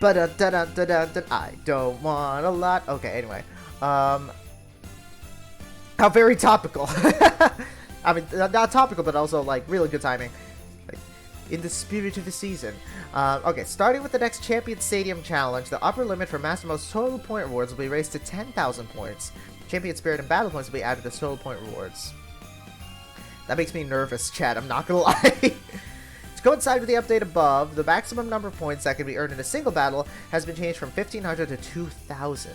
But I don't want a lot. Okay, anyway. How very topical. I mean, not topical, but also, like, really good timing. Like, in the spirit of the season. Okay, starting with the next Champion Stadium Challenge, the upper limit for Mastermost total point rewards will be raised to 10,000 points. Champion Spirit and Battle Points will be added as total point rewards. That makes me nervous, chat, I'm not gonna lie. To coincide with the update above, the maximum number of points that can be earned in a single battle has been changed from 1,500 to 2,000.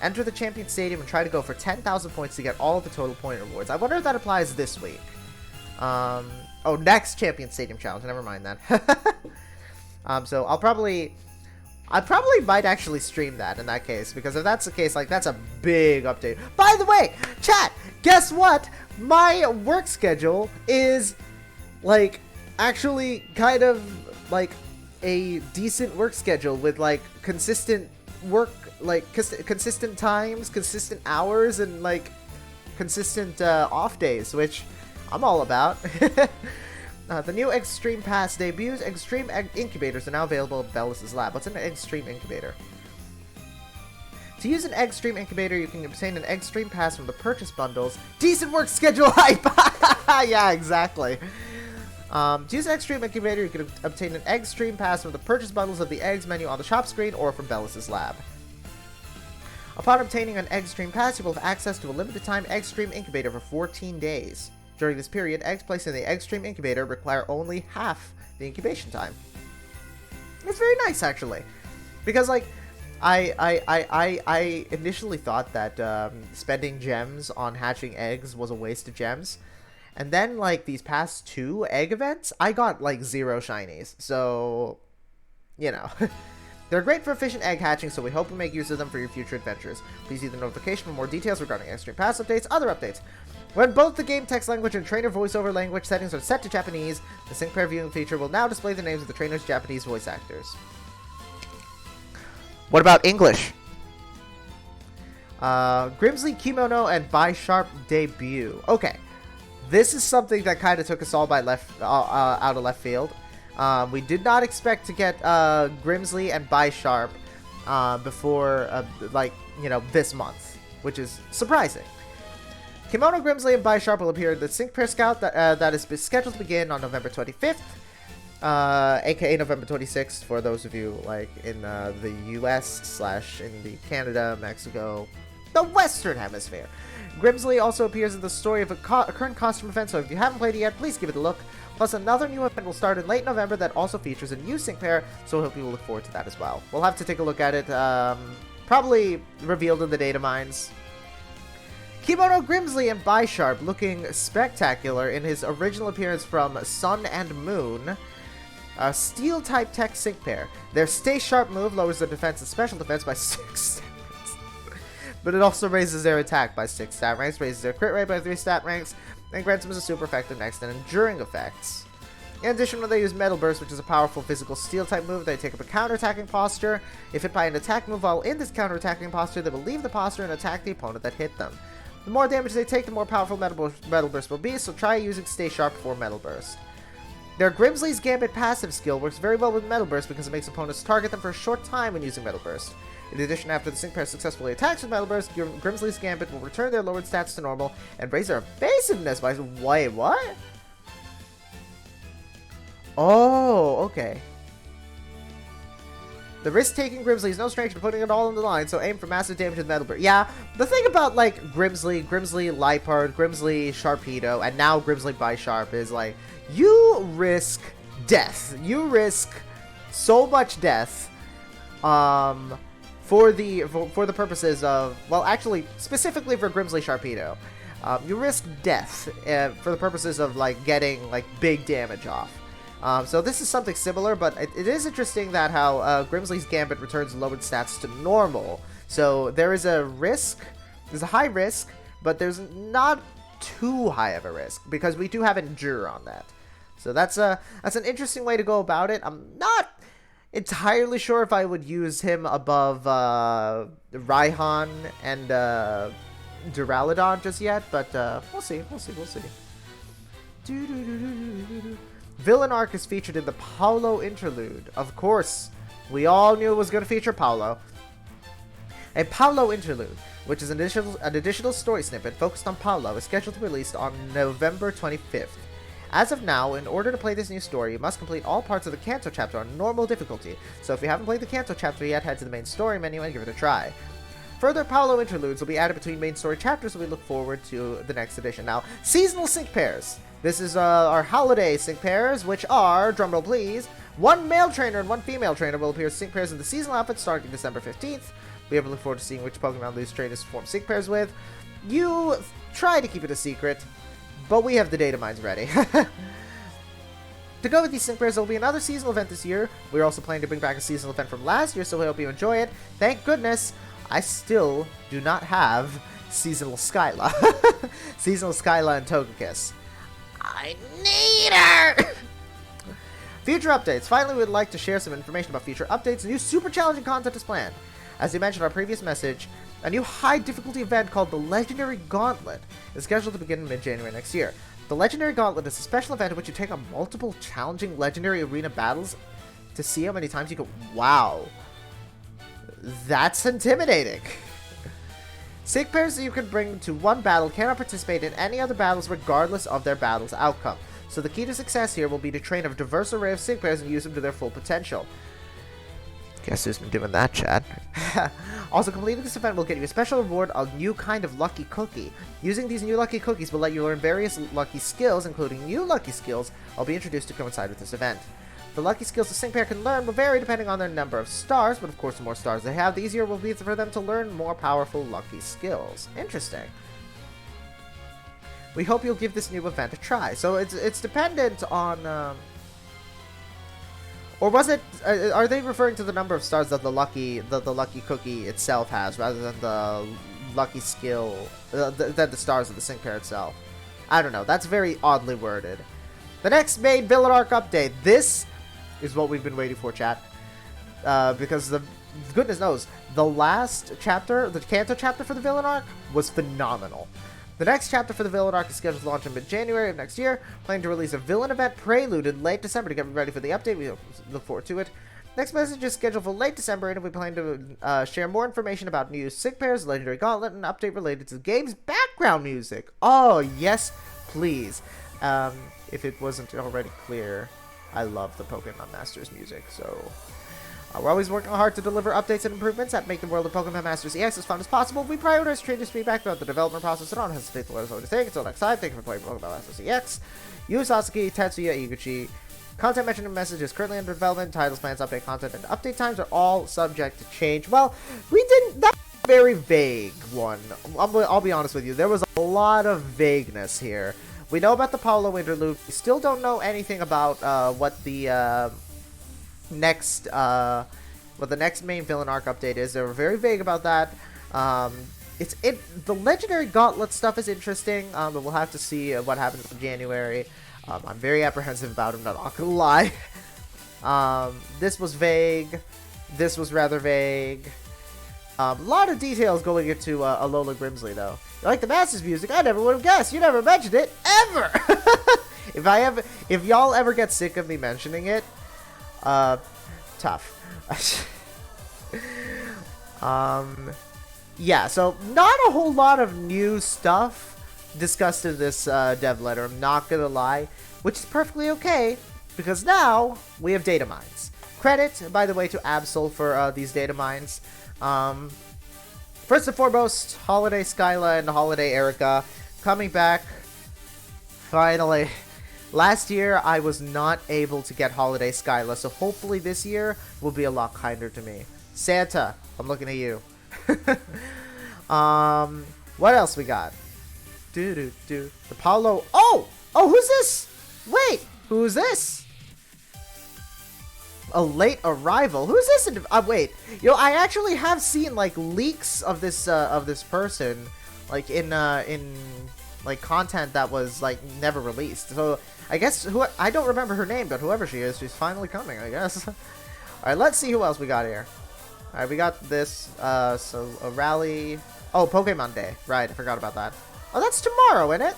Enter the Champion Stadium and try to go for 10,000 points to get all of the total point rewards. I wonder if that applies this week. Oh, next Champion Stadium Challenge, never mind that. So I probably might actually stream that in that case, because if that's the case, like, that's a big update. By the way, chat, guess what? My work schedule is, like, actually kind of, like, a decent work schedule with, like, consistent work, like, consistent times, consistent hours, and, like, consistent off days, which I'm all about. The new Extreme Pass debuts. Extreme Incubators are now available at Bellis' lab. What's an Extreme Incubator? To use an Extreme Incubator, you can obtain an Extreme Pass from the purchase bundles. Decent work schedule hype! Yeah, exactly. To use an Extreme Incubator, you can obtain an Extreme Pass from the purchase bundles of the Eggs menu on the shop screen or from Bellis' lab. Upon obtaining an Extreme Pass, you will have access to a limited time Extreme Incubator for 14 days. During this period, eggs placed in the Extreme Incubator require only half the incubation time. It's very nice, actually. Because, like, I initially thought that spending gems on hatching eggs was a waste of gems. And then, like, these past 2 egg events, I got, like, 0 shinies. So, you know. They're great for efficient egg hatching, so we hope we make use of them for your future adventures. Please see the notification for more details regarding Extreme Pass updates, other updates. When both the game text language and trainer voiceover language settings are set to Japanese, the sync pair viewing feature will now display the names of the trainer's Japanese voice actors. What about English? Grimsley, Kimono, and Bisharp debut. Okay, this is something that kind of took us all by out of left field. We did not expect to get Grimsley and Bisharp before, like, you know, this month, which is surprising. Kimono, Grimsley, and Bisharp will appear in the Sync Pair Scout that is scheduled to begin on November 25th, aka November 26th for those of you, like, in the US / in the Canada, Mexico, the Western Hemisphere. Grimsley also appears in the story of a current costume event, so if you haven't played it yet, please give it a look. Plus, another new event will start in late November that also features a new sync pair, so I hope you will look forward to that as well. We'll have to take a look at it, probably revealed in the data mines. Kimono, Grimsley, and Bisharp looking spectacular in his original appearance from Sun and Moon. A Steel-type tech sync pair. Their Stay Sharp move lowers their defense and special defense by 6 stat ranks. But it also raises their attack by 6 stat ranks, raises their crit rate by 3 stat ranks, and grants them as a super effective next and enduring effects. In addition, when they use Metal Burst, which is a powerful physical steel-type move, they take up a counter-attacking posture. If hit by an attack move while in this counter-attacking posture, they will leave the posture and attack the opponent that hit them. The more damage they take, the more powerful Metal Burst will be, so try using Stay Sharp for Metal Burst. Their Grimsley's Gambit passive skill works very well with Metal Burst because it makes opponents target them for a short time when using Metal Burst. In addition, after the sync pair successfully attacks with Metal Burst, Grimsley's Gambit will return their lowered stats to normal and raise their evasiveness by... Wait, what? Oh, okay. The risk-taking Grimsley is no stranger to putting it all on the line, so aim for massive damage with Metal Burst. Yeah, the thing about, like, Grimsley, Liepard, Grimsley, Sharpedo, and now Grimsley Bisharp is, like, you risk death. You risk so much death, for the purposes of, well, actually, specifically for Grimsley Sharpedo. You risk death, for the purposes of, like, getting, like, big damage off. So this is something similar, but it is interesting that how Grimsley's Gambit returns lowered stats to normal. So there is a risk, there's a high risk, but there's not too high of a risk, because we do have Endure on that. So that's an interesting way to go about it. I'm not entirely sure if I would use him above Raihan and Duraludon just yet, but we'll see. Villain Arc is featured in the Paolo Interlude. Of course, We all knew it was going to feature Paolo. A Paolo Interlude, which is an additional story snippet focused on Paolo, is scheduled to be released on November 25th. As of now, in order to play this new story, you must complete all parts of the Kanto chapter on normal difficulty, so if you haven't played the Kanto chapter yet, head to the main story menu and give it a try. Further Paolo interludes will be added between main story chapters, so we look forward to the next edition. Now, seasonal sync pairs. This is our holiday sync pairs, which are, drumroll please, one male trainer and one female trainer will appear as sync pairs in the seasonal outfit starting December 15th. We have look forward to seeing which Pokemon these trainers form sync pairs with. You try to keep it a secret, but we have the Datamines ready. To go with these sync pairs, there will be another seasonal event this year. We're also planning to bring back a seasonal event from last year, so we hope you enjoy it. Thank goodness, I still do not have seasonal Skyla. Seasonal Skyla and Togekiss. I need her! Future updates. Finally, we'd like to share some information about future updates. A new super challenging content is planned. As we mentioned in our previous message, a new high difficulty event called the Legendary Gauntlet is scheduled to begin in mid-January next year. The Legendary Gauntlet is a special event in which you take on multiple challenging legendary arena battles to see how many times you can... Wow. That's intimidating. Sync pairs that you can bring to one battle cannot participate in any other battles regardless of their battle's outcome. So the key to success here will be to train a diverse array of sync pairs and use them to their full potential. Guess who's been doing that, Chad? Also, completing this event will get you a special reward, a new kind of lucky cookie. Using these new lucky cookies will let you learn various lucky skills, including new lucky skills I'll be introduced to coincide with this event. The lucky skills a sync pair can learn will vary depending on their number of stars, but of course the more stars they have, the easier it will be for them to learn more powerful lucky skills. Interesting. We hope you'll give this new event a try. So it's dependent on... Or was it? Are they referring to the number of stars that the lucky cookie itself has, rather than the lucky skill than the stars of the sync pair itself? I don't know. That's very oddly worded. The next main villain arc update. This is what we've been waiting for, chat. Because goodness knows, the last chapter, the Kanto chapter for the villain arc, was phenomenal. The next chapter for the villain arc is scheduled to launch in mid-January of next year. Planning to release a villain event prelude in late December to get ready for the update. We look forward to it. Next message is scheduled for late December, and we plan to share more information about new sync pairs, Legendary Gauntlet, and an update related to the game's background music. Oh, yes, please. If it wasn't already clear, I love the Pokemon Masters music, so... we're always working hard to deliver updates and improvements that make the world of Pokemon Masters EX as fun as possible. We prioritize trainers' feedback throughout the development process, so don't hesitate to let us know what you think. Until next time, thank you for playing Pokemon Masters EX. Yu Sasuke, Tetsuya, Iguchi. Content mentioned in the message is currently under development. Titles, plans, update content, and update times are all subject to change. Well, we didn't... That's a very vague one. I'll be honest with you. There was a lot of vagueness here. We know about the Paolo Interlude. We still don't know anything about what the... next main villain arc update is. They were very vague about that. The Legendary Gauntlet stuff is interesting, but we'll have to see what happens in January. I'm very apprehensive about it, I'm not gonna lie. This was vague. This was rather vague. A lot of details going into Alola Grimsley, though. You like the Masters music? I never would have guessed. You never mentioned it, ever! If y'all ever get sick of me mentioning it, tough. Yeah, so not a whole lot of new stuff discussed in this dev letter, I'm not gonna lie, which is perfectly okay, because now we have data mines. Credit, by the way, to Absol for these data mines. First and foremost, Holiday Skyla and Holiday Erica coming back, finally. Last year, I was not able to get Holiday Skyla, so hopefully this year will be a lot kinder to me. Santa, I'm looking at you. What else we got? The Paolo. Oh, who's this? Wait, who's this? A late arrival. Who's this? Wait, I actually have seen like leaks of this person, like in like content that was like never released. So I guess I don't remember her name, but whoever she is, she's finally coming, I guess. All right, let's see who else we got here. All right, we got this. So a rally. Oh, Pokemon Day. Right, I forgot about that. Oh, that's tomorrow, isn't it?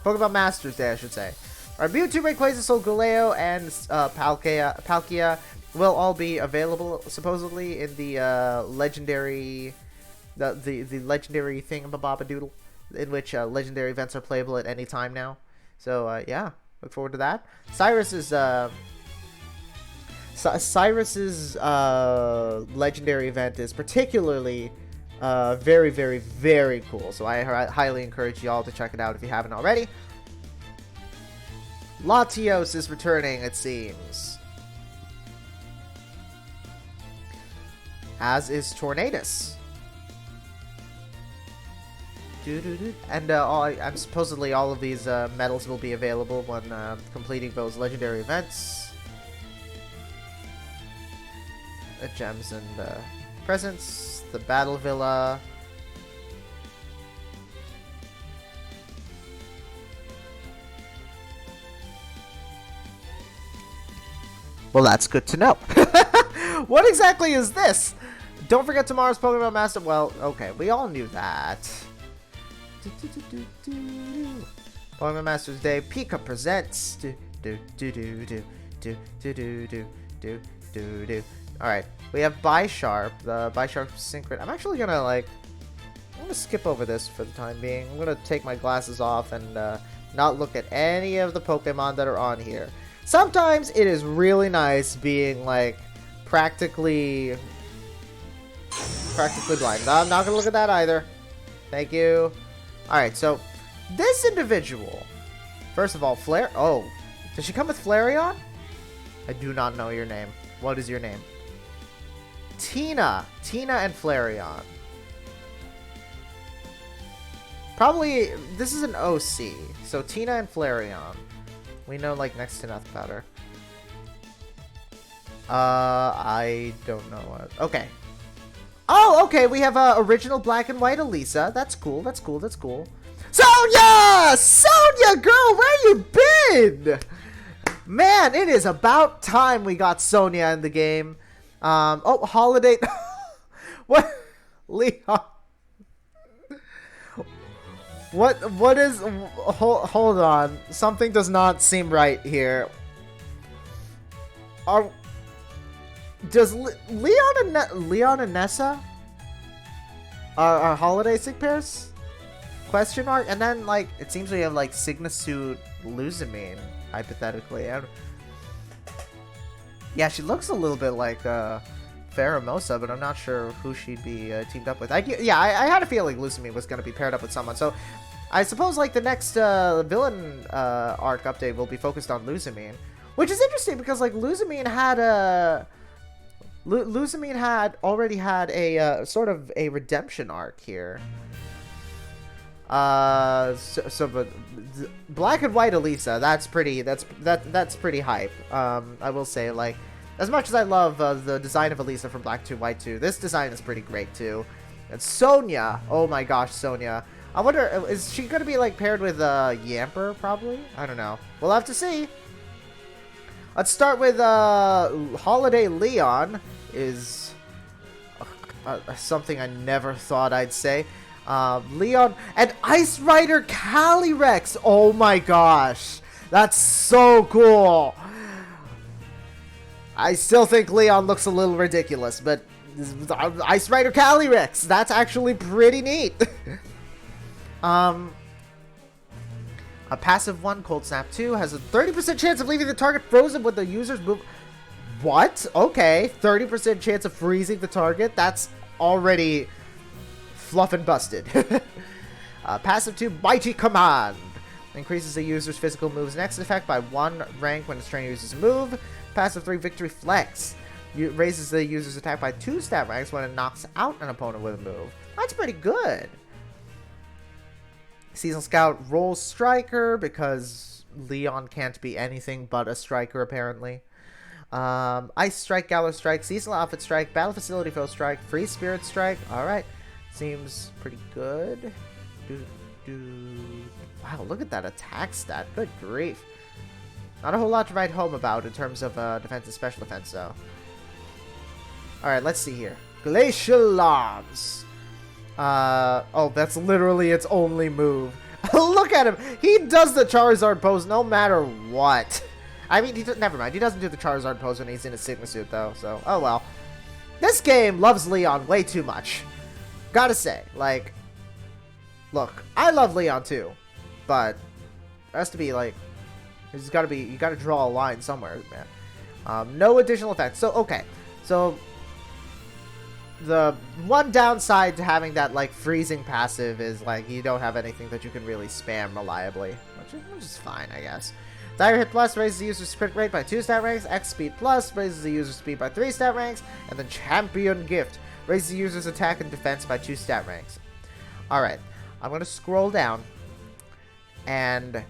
Pokemon Masters Day, I should say. All right, Mewtwo, Rayquaza, Solgaleo, and Palkia will all be available supposedly in the legendary, the legendary thingamabobadoodle, in which legendary events are playable at any time now. So yeah, look forward to that. Cyrus's legendary event is particularly very, very, very cool. So I highly encourage y'all to check it out if you haven't already. Latios is returning, it seems. As is Tornadus. And supposedly all of these medals will be available when completing those legendary events. Gems and presents. The Battle Villa. Well, that's good to know. What exactly is this? Don't forget tomorrow's Pokemon Master. Well, okay, we all knew that. Pokemon Masters Day. Pika presents. Alright, we have Bisharp. The Bisharp Synchron. I'm actually gonna I'm gonna skip over this for the time being. I'm gonna take my glasses off and not look at any of the Pokemon that are on here. Sometimes it is really nice being practically blind. I'm not gonna look at that either. Thank you. Alright, so this individual, first of all, oh, does she come with Flareon? I do not know your name. What is your name? Tina and Flareon. Probably, this is an OC, so Tina and Flareon. We know next to nothing about her. I don't know what. Okay. Oh, okay, we have original black and white Elisa. That's cool, that's cool, that's cool. Sonia! Sonia, girl, where you been? Man, it is about time we got Sonia in the game. Oh, Holiday. What? Leon. What is... Hold on. Something does not seem right here. Does Leon and Nessa are holiday sick pairs? Question mark? And then it seems we have Signasuit Luzamine, hypothetically. Yeah, she looks a little bit like Pheromosa, but I'm not sure who she'd be teamed up with. I had a feeling Luzamine was going to be paired up with someone. So I suppose the next villain arc update will be focused on Luzamine, which is interesting because Luzamine already had a sort of a redemption arc here. But black and white Elisa, that's pretty hype. I will say, as much as I love the design of Elisa from Black 2 White 2, this design is pretty great too. And Sonia, oh my gosh, Sonia. I wonder, is she gonna be paired with Yamper? Probably. I don't know. We'll have to see. Let's start with Holiday Leon. Is something I never thought I'd say. Leon and Ice Rider Calyrex. Oh my gosh, that's so cool. I still think Leon looks a little ridiculous, but Ice Rider Calyrex, that's actually pretty neat. A passive 1, Cold Snap 2, has a 30% chance of leaving the target frozen when the user's move. What? Okay, 30% chance of freezing the target. That's already fluff and busted. Passive 2, Mighty Command. Increases the user's physical move's next effect by 1 rank when its trainer uses a move. Passive 3, Victory Flex. Raises the user's attack by 2 stat ranks when it knocks out an opponent with a move. That's pretty good. Seasonal Scout, Roll Striker, because Leon can't be anything but a striker, apparently. Ice Strike, Galar Strike, Seasonal Outfit Strike, Battle Facility Foe Strike, Free Spirit Strike. Alright. Seems pretty good. Wow, look at that attack stat. Good grief. Not a whole lot to write home about in terms of defense and special defense, though. Alright, let's see here. Glacial Lobs. Oh, that's literally its only move. Look at him. He does the Charizard pose no matter what. I mean, never mind. He doesn't do the Charizard pose when he's in a Sigma suit, though. So, oh well. This game loves Leon way too much. Gotta say, like, look, I love Leon too, but it has to be like, there's gotta be, you gotta draw a line somewhere, man. No additional effects. So, okay. So, the one downside to having that, like, freezing passive is, like, you don't have anything that you can really spam reliably, which is fine, I guess. Dire Hit Plus raises the user's crit rate by 2 stat ranks, X Speed Plus raises the user's speed by 3 stat ranks, and then Champion Gift raises the user's attack and defense by 2 stat ranks. Alright, I'm gonna scroll down, and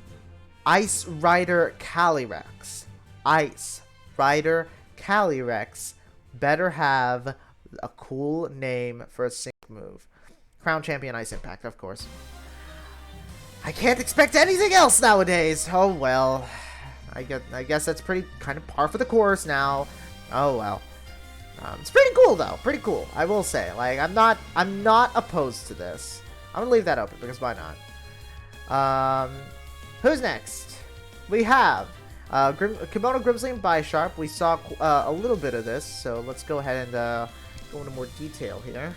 Ice Rider Calyrex. Ice Rider Calyrex better have a cool name for a sync move. Crown Champion Ice Impact, of course. I can't expect anything else nowadays. Oh well. I guess that's pretty kind of par for the course now. Oh well. It's pretty cool though. Pretty cool. I will say. Like, I'm not opposed to this. I'm gonna leave that open because why not? Who's next? We have Kimono Grimsley and Bisharp. We saw a little bit of this, so let's go ahead and go into more detail here.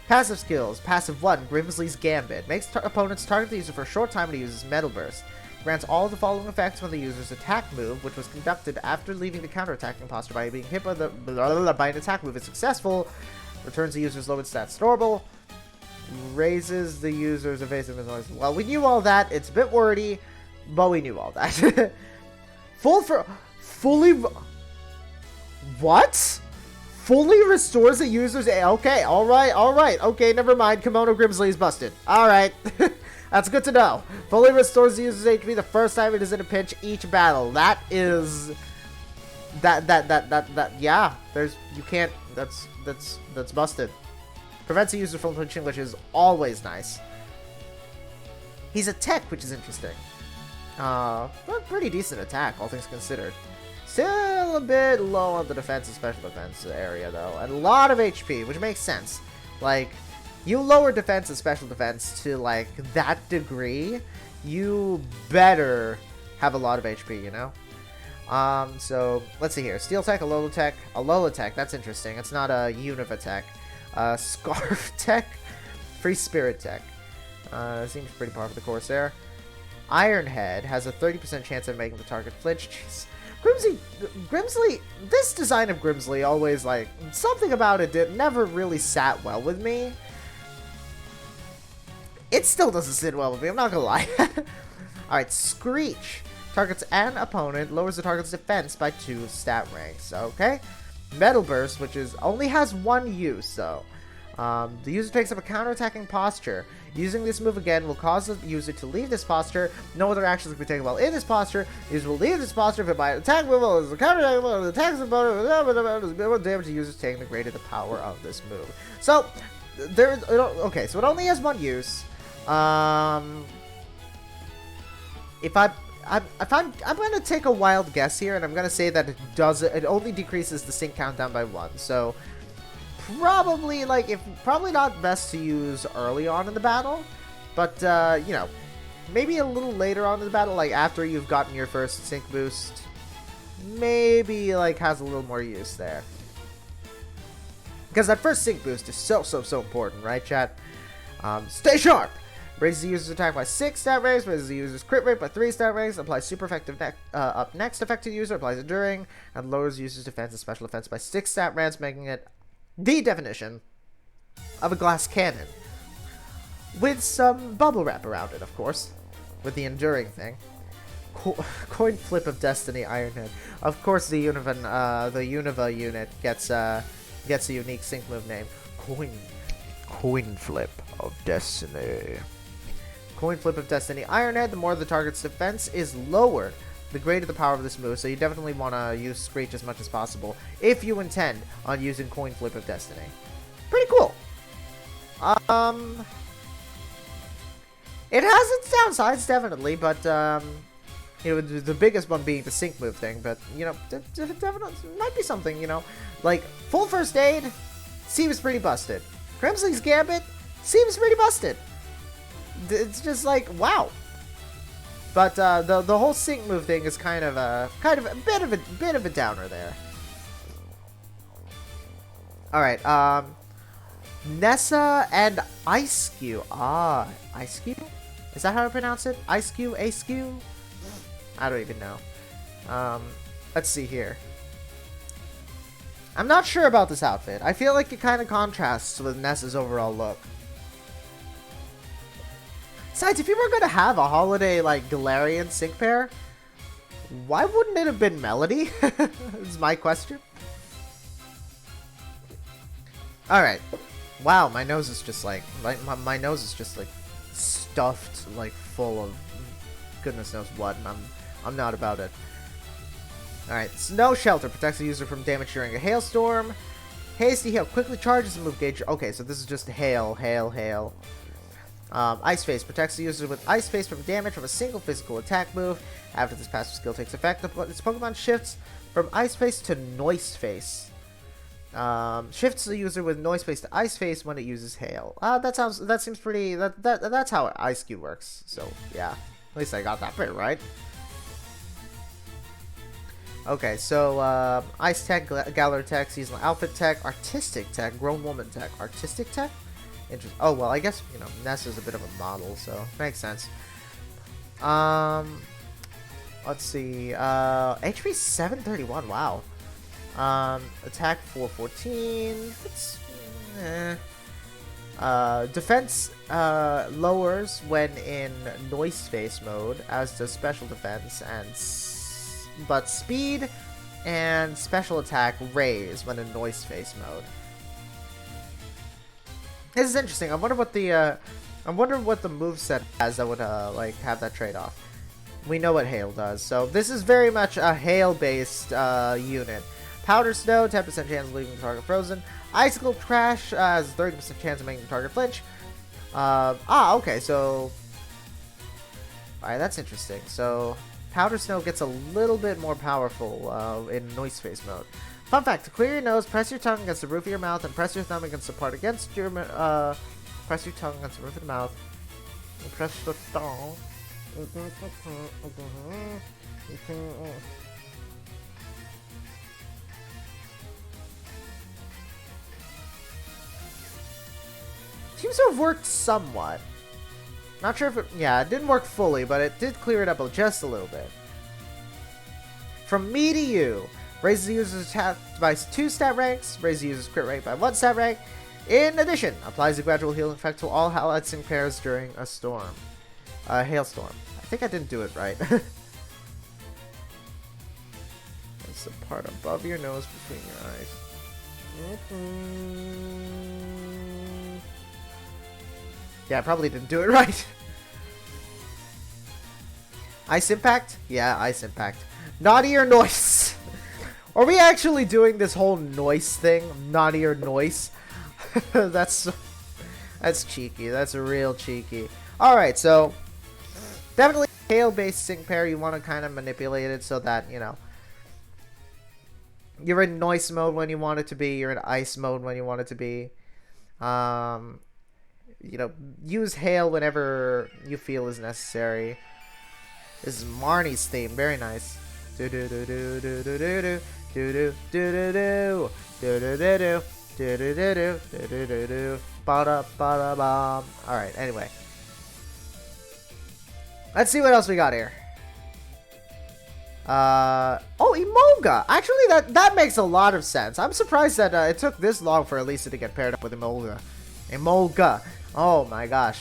Passive skills. Passive 1, Grimsley's Gambit. Makes opponents target the user for a short time and uses Metal Burst. Grants all of the following effects when the user's attack move, which was conducted after leaving the counterattacking posture by being hit by an attack move, is successful. Returns the user's lowered stats to normal. Raises the user's evasiveness. Well, we knew all that. It's a bit wordy, but we knew all that. Fully... What? Fully restores the user's... Okay, alright. Okay, never mind. Kimono Grimsley is busted. Alright. That's good to know. Fully restores the user's HP the first time it is in a pinch each battle. That is... Yeah. There's... You can't... That's busted. Prevents the user from pinching, which is always nice. He's a tech, which is interesting. Pretty decent attack, all things considered. Still a bit low on the defense and special defense area, though. And a lot of HP, which makes sense. Like, you lower defense and special defense to, like, that degree, you better have a lot of HP, you know? So, let's see here. Steel Tech, Alola Tech, that's interesting. It's not a Univa Tech. Scarf Tech, Free Spirit Tech. Seems pretty par for the course there. Iron Head has a 30% chance of making the target flinch. Jeez. Grimsley, this design of Grimsley always, like, something about it never really sat well with me. It still doesn't sit well with me, I'm not gonna lie. Alright, Screech. Targets an opponent, lowers the target's defense by 2 stat ranks, okay? Metal Burst, which only has 1 use, though. The user takes up a counterattacking posture. Using this move again will cause the user to leave this posture. No other actions can be taken while in this posture. The user will leave this posture if it by an attack move or is a counterattack move, attacks the opponent, damage the user taking the greater the power of this move. So, okay, so it only has 1 use. I'm gonna take a wild guess here, and I'm gonna say that it only decreases the sync countdown by 1. So probably probably not best to use early on in the battle, but you know, maybe a little later on in the battle, like after you've gotten your first sync boost, maybe like has a little more use there. Because that first sync boost is so important, right, chat? Stay sharp! Raises the user's attack by 6 stat ranks, raises the user's crit rate by 3 stat ranks, applies super effective up next effect to the user, applies enduring, and lowers the user's defense and special defense by 6 stat ranks, making it the definition of a glass cannon. With some bubble wrap around it, of course. With the enduring thing. Coin Flip of Destiny Ironhead. Of course the Univa unit gets a unique sync move name. Coin Flip of Destiny. Coin Flip of Destiny Ironhead. The more the target's defense is lowered, the greater the power of this move, so you definitely want to use Screech as much as possible if you intend on using Coin Flip of Destiny. Pretty cool. It has its downsides, definitely, but, you know, the biggest one being the sync move thing, but, you know, definitely might be something, you know. Like, full first aid seems pretty busted. Grimsley's Gambit seems pretty busted. It's just like, wow. But the whole sync move thing is kind of a bit of a downer there. All right, Nessa and Ice-Q. Ah, Ice-Q? Is that how I pronounce it? Ice-Q, Ace-Q? I don't even know. Let's see here. I'm not sure about this outfit. I feel like it kind of contrasts with Nessa's overall look. Besides, if you were going to have a holiday, like, Galarian sync pair, why wouldn't it have been Melody? Is my question. Alright. Wow, my nose is just, like, my nose is just, like, stuffed, like, full of goodness knows what, and I'm not about it. Alright, Snow Shelter protects the user from damage during a hailstorm. Hasty Hail quickly charges the move gauge. Okay, so this is just hail. Ice Face protects the user with Ice Face from damage from a single physical attack move. After this passive skill takes effect, its Pokemon shifts from Ice Face to Noise Face. Shifts the user with Noise Face to Ice Face when it uses Hail. That seems pretty. That's how Ice-Q works. So yeah, at least I got that bit right. Okay, so Ice Tech, Galar Tech, Seasonal Outfit Tech, Artistic Tech, Grown Woman Tech, Artistic Tech. Interesting. Oh well, I guess Nessa's a bit of a model, so makes sense. Let's see. HP 731. Wow. Attack 414. It's defense lowers when in Noise Face mode, as does special defense, but speed and special attack raise when in Noise Face mode. This is interesting. I wonder what the moveset has that would like have that trade-off. We know what Hail does, so this is very much a Hail-based unit. Powder Snow, 10% chance of leaving the target frozen. Icicle Crash has 30% chance of making the target flinch. Okay, so alright, that's interesting. So Powder Snow gets a little bit more powerful in Noise Face mode. Fun fact, to clear your nose, press your tongue against the roof of your mouth and press your thumb against the part against your press your tongue against the roof of the mouth and press the thumb. Seems to have worked somewhat. Not sure if it, yeah, it didn't work fully, but it did clear it up just a little bit. From me to you. Raises the user's attack by 2 stat ranks, raises the user's crit rate by 1 stat rank. In addition, applies a gradual healing effect to all allied sync pairs during a storm. Hailstorm. I think I didn't do it right. It's the part above your nose between your eyes. Yeah, I probably didn't do it right. Ice Impact? Yeah, Ice Impact. Naughty or Noise? Are we actually doing this whole noise thing? Naughty or Noise? That's cheeky. That's real cheeky. Alright, so definitely Hail-based sync pair. You want to kind of manipulate it so that, you're in Noise mode when you want it to be. You're in Ice mode when you want it to be. Use Hail whenever you feel is necessary. This is Marnie's theme. Very nice. Do do do do do do do do. Do do do do do do do do do do do do do do do ba ba bum. All right. Anyway, let's see what else we got here. Oh, Emolga. Actually, that makes a lot of sense. I'm surprised that it took this long for Elisa to get paired up with Emolga. Emolga. Oh my gosh.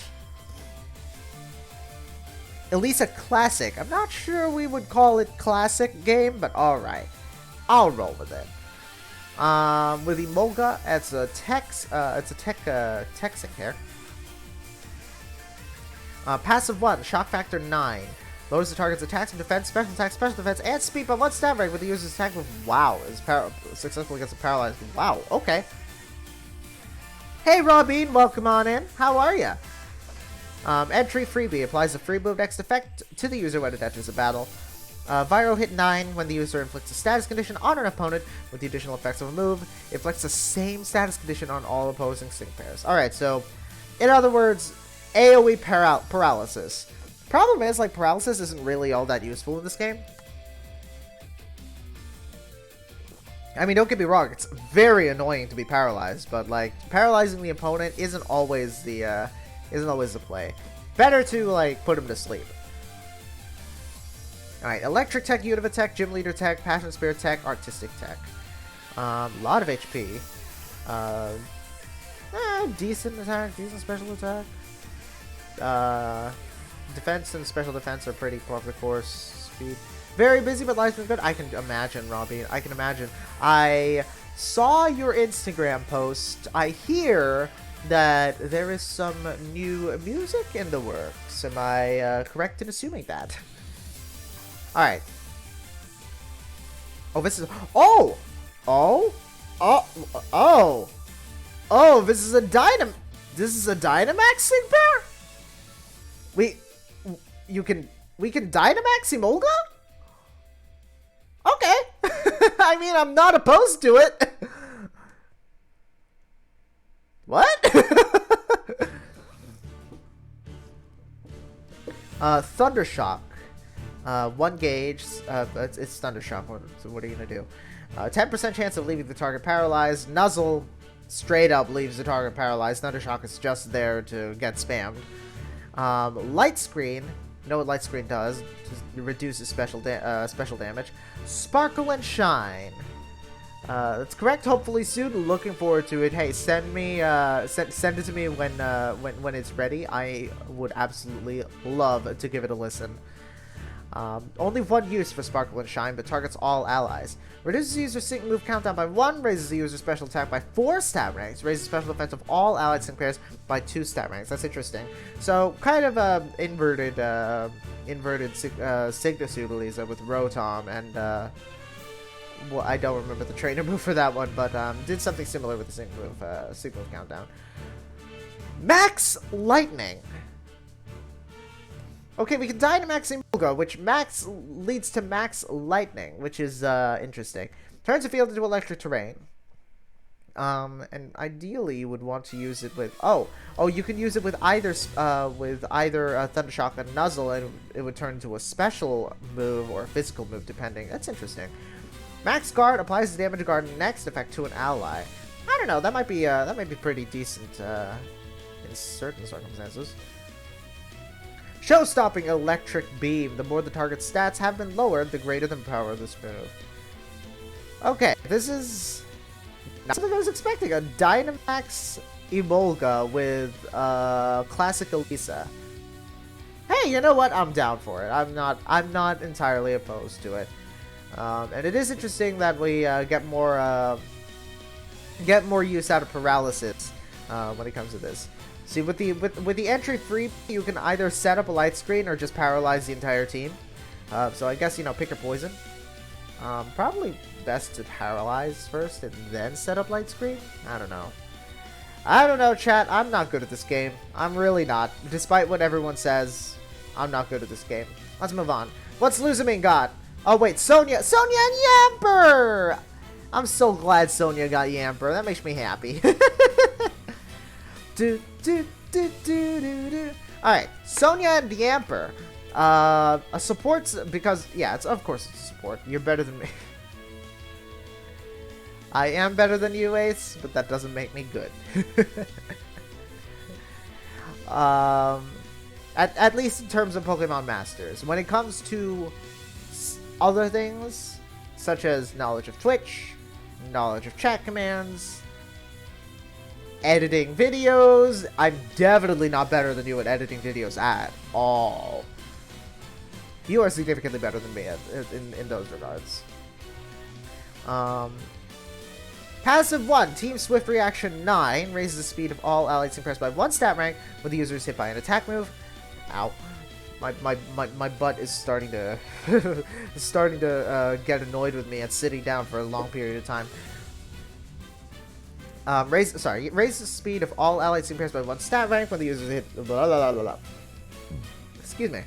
Elisa Classic. I'm not sure we would call it Classic game, but alright. I'll roll with it. With Emolga, it's a tech sync here. Passive 1, Shock Factor 9. Lowers the target's attacks and defense, special attacks, special defense, and speed by 1 stat rank with the user's attack with wow. Is successful against a paralyzed. Wow, okay. Hey Robin, welcome on in. How are ya? Entry freebie applies a free move next effect to the user when it enters a battle. Viral hit 9 when the user inflicts a status condition on an opponent with the additional effects of a move. It inflicts the same status condition on all opposing sync pairs. Alright, so in other words, AoE paralysis. Problem is, like, paralysis isn't really all that useful in this game. I mean, don't get me wrong, it's very annoying to be paralyzed, but, like, paralyzing the opponent isn't always the play. Better to, like, put him to sleep. Alright, Electric Tech, Unova Tech, Gym Leader Tech, Passion Spirit Tech, Artistic Tech. A lot of HP. Decent attack, decent special attack. Defense and special defense are pretty par for the course. Speed. Very busy, but life's been good. I can imagine, Robbie. I can imagine. I saw your Instagram post. I hear that there is some new music in the works. Am I correct in assuming that? Alright. Oh, this is... Oh! Oh! Oh! Oh! Oh, this is a This is a Dynamax Sigbar? We can Dynamax Emolga? Okay. I mean, I'm not opposed to it. What? Thundershock. 1 gauge. It's Thundershock. So what are you gonna do? 10% chance of leaving the target paralyzed. Nuzzle straight up leaves the target paralyzed. Thundershock is just there to get spammed. Light Screen. You know what Light Screen does? Just reduces special damage. Sparkle and Shine. That's correct. Hopefully soon. Looking forward to it. Hey, send it to me when it's ready. I would absolutely love to give it a listen. Only 1 use for Sparkle and Shine, but targets all allies. Reduces the user's sync move countdown by 1, raises the user's special attack by 4 stat ranks, raises special defense of all allied sync pairs by 2 stat ranks. That's interesting. So, kind of inverted Signa with Rotom, and well, I don't remember the trainer move for that one, but did something similar with the sync move countdown. Max Lightning. Okay, we can Dynamax Emolga, which leads to Max Lightning, which is interesting. Turns the field into electric terrain. And ideally you would want to use it with you can use it with either Thundershock and Nuzzle, and it would turn into a special move or a physical move depending. That's interesting. Max Guard applies the damage guard next effect to an ally. I don't know, that might be pretty decent in certain circumstances. Show-stopping Electric Beam. The more the target's stats have been lowered, the greater the power of this move. Okay, this is not something I was expecting. A Dynamax Emolga with Classic Elisa. Hey, you know what? I'm down for it. I'm not entirely opposed to it. And it is interesting that we get more use out of paralysis when it comes to this. See, with the entry free, you can either set up a light screen or just paralyze the entire team. So I guess, pick your poison. Probably best to paralyze first and then set up light screen. I don't know, chat. I'm not good at this game. I'm really not. Despite what everyone says, I'm not good at this game. Let's move on. What's Luzamine got? Oh wait, Sonia and Yamper! I'm so glad Sonia got Yamper. That makes me happy. Alright, Sonia and Yamper. A support, because, yeah, of course it's a support. You're better than me. I am better than you, Ace, but that doesn't make me good. At least in terms of Pokemon Masters. When it comes to other things, such as knowledge of Twitch, knowledge of chat commands, editing videos, I'm definitely not better than you at editing videos at all. You are significantly better than me in those regards. Passive 1, Team Swift Reaction 9, raises the speed of all allies impressed by 1 stat rank when the user is hit by an attack move. Ow. My butt is starting to get annoyed with me at sitting down for a long period of time. Raise the speed of all allied team pairs by 1 stat rank when the user hit. Blah, blah, blah, blah. Excuse me.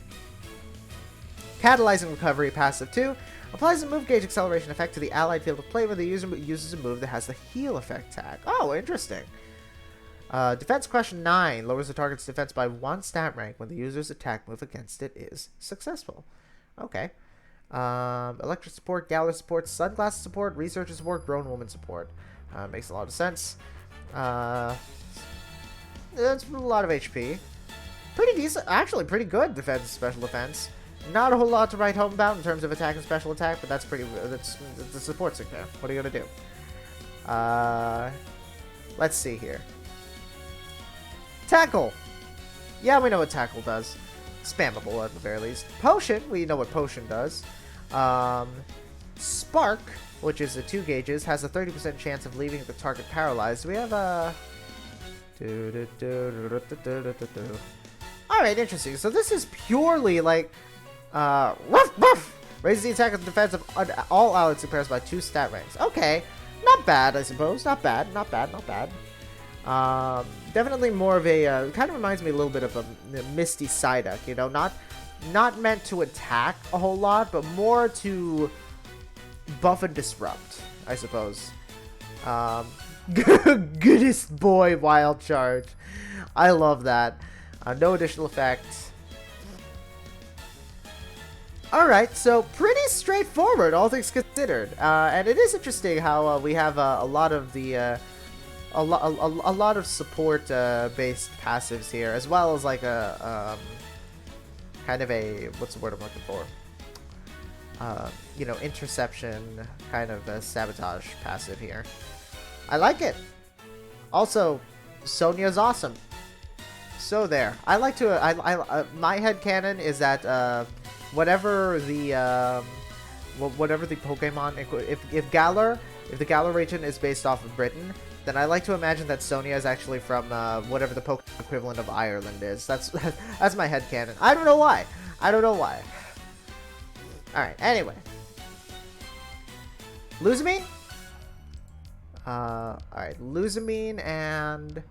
Catalyzing Recovery, passive 2, applies a move gauge acceleration effect to the allied field of play when the user uses a move that has the heal effect tag. Oh, interesting. Defense question 9 lowers the target's defense by 1 stat rank when the user's attack move against it is successful. Okay. Electric support, Galar support, sunglasses support, researcher support, grown woman support. Makes a lot of sense. That's a lot of HP. Pretty decent, actually pretty good defense, special defense. Not a whole lot to write home about in terms of attack and special attack, but that's pretty. That's the support's in there. What are you gonna do? Let's see here. Tackle. Yeah, we know what tackle does. Spammable at the very least. Potion. We know what potion does. Spark, which is a 2 gauges, has a 30% chance of leaving the target paralyzed. We have a. Alright, interesting. So this is purely like woof woof! Raises the attack and defense of all allied pairs by 2 stat ranks. Okay. Not bad, I suppose. Not bad, not bad, not bad. Definitely more of a kind of reminds me a little bit of a Misty Psyduck, you know, not meant to attack a whole lot, but more to buff and disrupt, I suppose. Goodest boy, Wild Charge. I love that. No additional effect. Alright, so pretty straightforward, all things considered. And it is interesting how we have a lot of the a lot of support based passives here, as well as like a kind of a, what's the word I'm looking for? You know, interception kind of a sabotage passive here. I like it. Also, Sonia's awesome. So there. I like to. My headcanon is that whatever the Pokemon, if Galar, if the Galar region is based off of Britain, then I like to imagine that Sonia is actually from whatever the Pokemon equivalent of Ireland is. That's my headcanon. I don't know why. I don't know why. Alright, anyway. Luzamine? Alright, Luzamine and...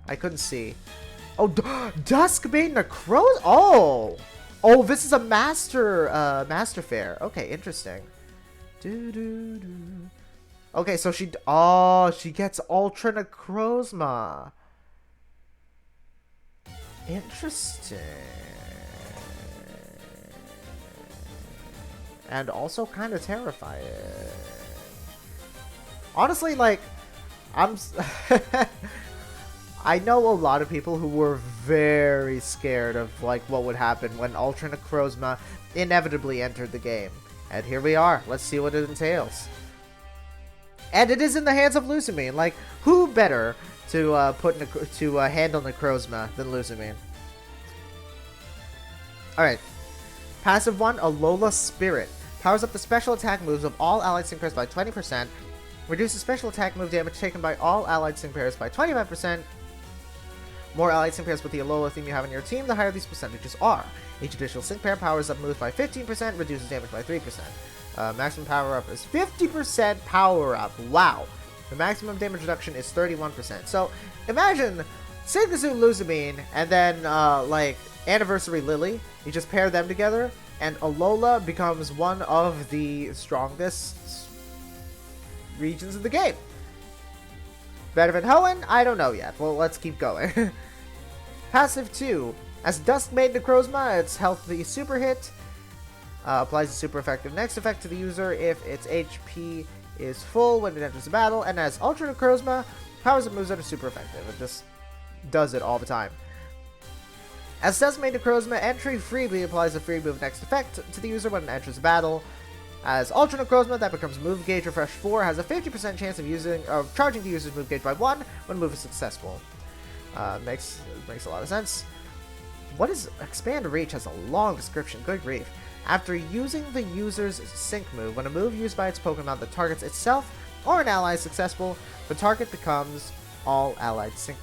I couldn't see. Oh, Duskbane Necros? Oh! Oh, this is a Master Fair. Okay, interesting. Okay, so she gets Ultra Necrozma. Interesting. And also kind of terrifying. Honestly, like, I know a lot of people who were very scared of, like, what would happen when Ultra Necrozma inevitably entered the game. And here we are. Let's see what it entails. And it is in the hands of Luzamine. Like, who better to handle Necrozma than Luzamine? Alright. Passive 1, Alola Spirit. Powers up the special attack moves of all allied sync pairs by 20%. Reduces special attack move damage taken by all allied sync pairs by 25%. More allied sync pairs with the Alola theme you have in your team, the higher these percentages are. Each additional sync pair powers up moves by 15%, reduces damage by 3%. Maximum power up is 50% power up. Wow. The maximum damage reduction is 31%. So imagine Synchrozoot Luzamine and then like Anniversary Lily. You just pair them together, and Alola becomes one of the strongest regions of the game. Better than Hoenn? I don't know yet. Well, let's keep going. Passive 2. As Duskbane Necrozma, its healthy super hit. Applies a super effective next effect to the user if its HP is full when it enters the battle. And as Ultra Necrozma, powers and moves that are super effective. It just does it all the time. As Duskbane Necrozma, entry freebie applies a free move next effect to the user when it enters the battle. As Ultra Necrozma, that becomes Move Gauge Refresh 4, has a 50% chance of charging the user's Move Gauge by 1 when move is successful. Makes a lot of sense. What is Expand Reach? Has a long description. Good grief. After using the user's sync move, when a move used by its Pokemon that targets itself or an ally is successful, the target becomes all allied sync.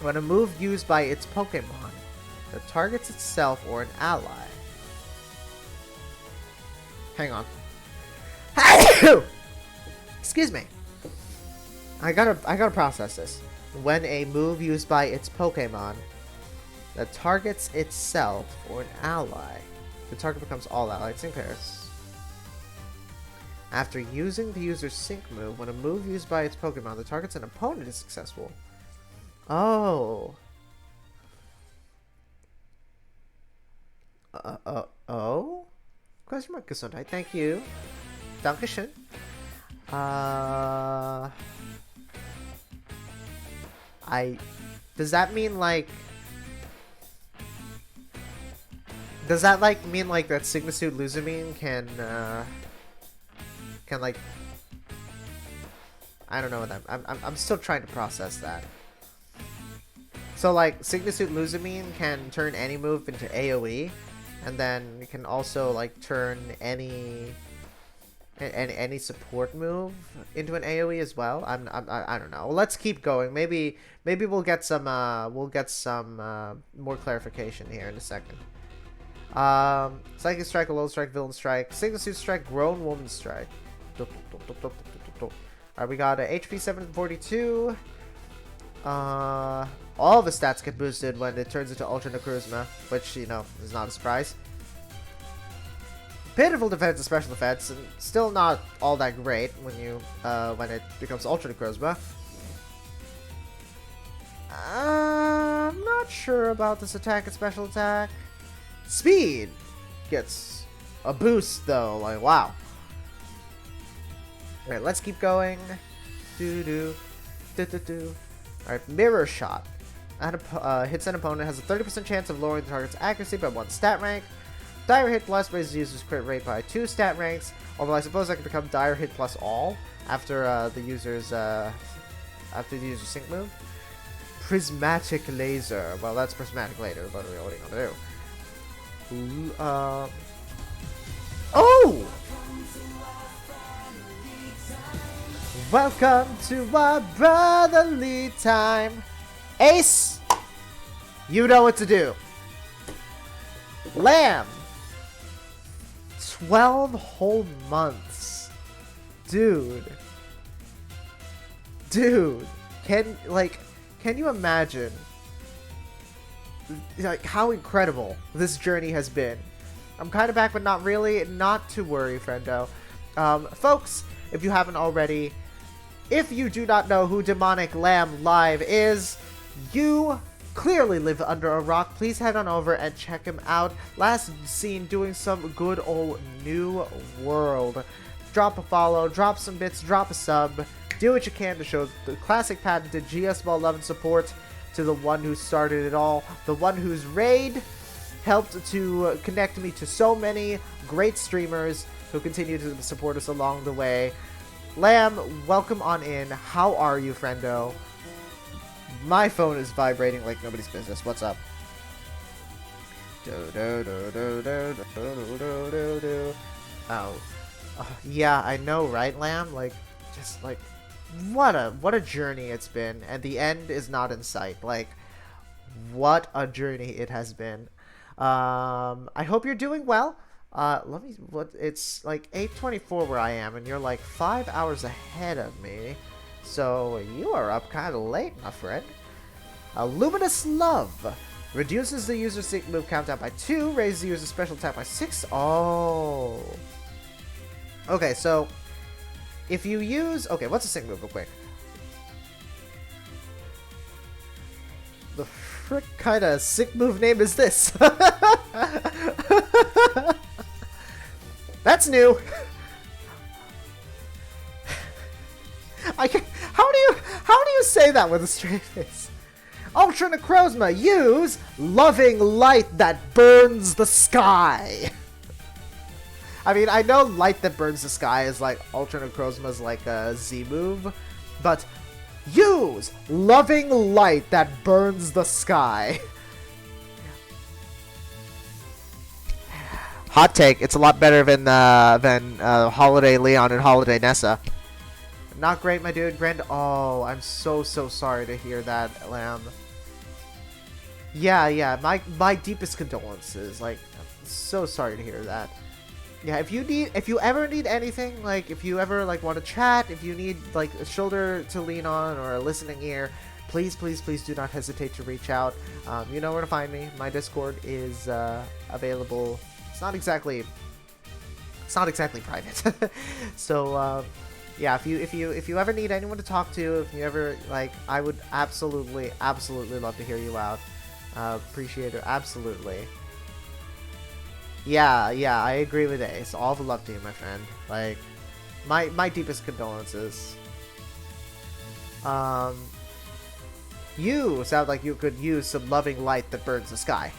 When a move used by its Pokemon that targets itself or an ally. Hang on. Excuse me. I gotta process this. When a move used by its Pokemon that targets itself or an ally, the target becomes all allied sync pairs. After using the user's sync move, when a move used by its Pokemon that targets an opponent is successful. Oh. Oh? Question mark Gesundheit. Thank you. Dankeschön. Does that mean like... Does that like mean like that Signasuit Luzamine can like... I don't know what that... I'm still trying to process that. So like Signasuit Luzamine can turn any move into AoE, and then it can also like turn any support move into an AoE as well. I don't know. Well, let's keep going. Maybe we'll get some more clarification here in a second. Psychic Strike, Alone Strike, Villain Strike, Signasuit Strike, Grown Woman Strike. Alright, we got a HP 742. All the stats get boosted when it turns into Ultra Necrozma, which, you know, is not a surprise. Pitiful defense and special defense, and still not all that great when you when it becomes Ultra Necrozma. I'm not sure about this attack and special attack. Speed gets a boost though, like wow. Alright, let's keep going. Alright, Mirror Shot. Hits an opponent, has a 30% chance of lowering the target's accuracy by 1 stat rank. Dire Hit Plus raises the user's crit rate by 2 stat ranks, although I suppose that can become Dire Hit Plus All after the user's sync move. Prismatic Laser. Well, that's Prismatic Laser, but what are you gonna do? Ooh, oh! Welcome to our brotherly time. Ace! You know what to do. Lamb! 12 whole months. Dude. Can you imagine like how incredible this journey has been? I'm kind of back, but not really. Not to worry, friendo. Folks, if you haven't already, if you do not know who Demonic Lamb Live is, you clearly live under a rock. Please head on over and check him out. Last seen doing some good old New World. Drop a follow, drop some bits, drop a sub. Do what you can to show the classic patented GS Ball love and support to the one who started it all. The one whose raid helped to connect me to so many great streamers who continue to support us along the way. Lamb, welcome on in. How are you, friendo? My phone is vibrating like nobody's business. What's up? Oh. Yeah, I know, right, Lamb? Like, just like, what a journey it's been, and the end is not in sight. Like, what a journey it has been. I hope you're doing well. It's like 8:24 where I am, and you're like 5 hours ahead of me. So you are up kind of late, my friend. Luminous Love reduces the user's sync move countdown by 2, raises the user's special attack by 6. Oh. Okay, so if you use... Okay, what's a sync move real quick? The frick kind of sync move name is this? That's new. How do you say that with a straight face? Ultra Necrozma, use Loving Light that burns the sky. I mean, I know Light that burns the sky is like Ultra Necrozma's like a Z move, but use Loving Light that burns the sky. Hot take, it's a lot better than Holiday Leon and Holiday Nessa. Not great, my dude. Oh, I'm so sorry to hear that, Lamb. Yeah, my deepest condolences. Like, I'm so sorry to hear that. Yeah, if you ever need anything, like, if you ever, like, want to chat, if you need, like, a shoulder to lean on or a listening ear, please do not hesitate to reach out. You know where to find me. My Discord is available. It's not exactly It's not exactly private. So, yeah, if you ever need anyone to talk to, if you ever, like, I would absolutely love to hear you out. Appreciate it, absolutely. Yeah, I agree with Ace. All the love to you, my friend. Like, my deepest condolences. You sound like you could use some loving light that burns the sky.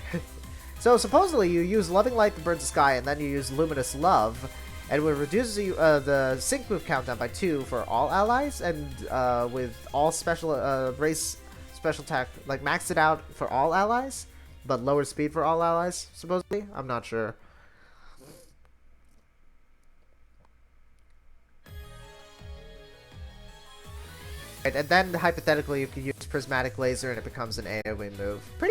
So supposedly you use loving light that burns the sky, and then you use luminous love, and it reduces the sync move countdown by 2 for all allies, and with all special race special attack, like maxed it out for all allies, but lower speed for all allies. Supposedly, I'm not sure. Right, and then hypothetically you could use prismatic laser and it becomes an AoE move. Pretty